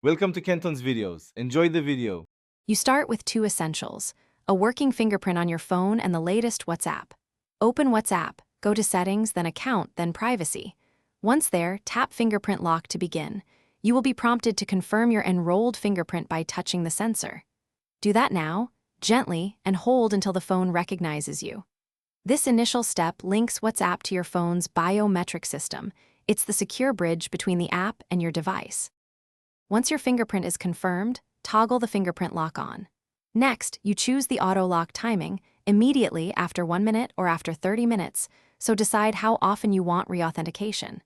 Welcome to Kenton's videos. Enjoy the video. You start with two essentials: a working fingerprint on your phone and the latest WhatsApp. Open WhatsApp, go to Settings, then Account, then Privacy. Once there, tap Fingerprint Lock to begin. You will be prompted to confirm your enrolled fingerprint by touching the sensor. Do that now, gently, and hold until the phone recognizes you. This initial step links WhatsApp to your phone's biometric system. It's the secure bridge between the app and your device. Once your fingerprint is confirmed, toggle the fingerprint lock on. Next, you choose the auto lock timing, immediately after 1 minute or after 30 minutes, so decide how often you want reauthentication.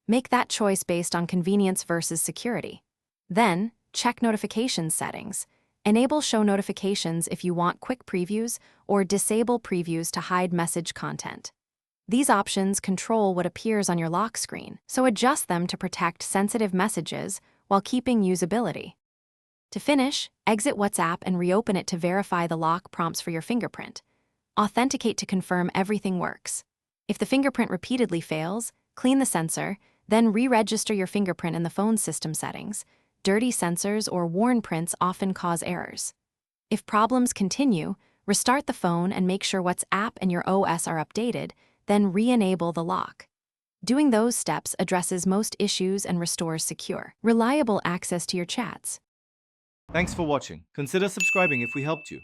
Make that choice based on convenience versus security. Then, check notifications settings. Enable show notifications if you want quick previews, or disable previews to hide message content. These options control what appears on your lock screen, so adjust them to protect sensitive messages while keeping usability. To finish, exit WhatsApp and reopen it to verify the lock prompts for your fingerprint. Authenticate to confirm everything works. If the fingerprint repeatedly fails, clean the sensor, then re-register your fingerprint in the phone's system settings. Dirty sensors or worn prints often cause errors. If problems continue, restart the phone and make sure WhatsApp and your OS are updated, then re-enable the lock. Doing those steps addresses most issues and restores secure, reliable access to your chats. Thanks for watching. Consider subscribing if we helped you.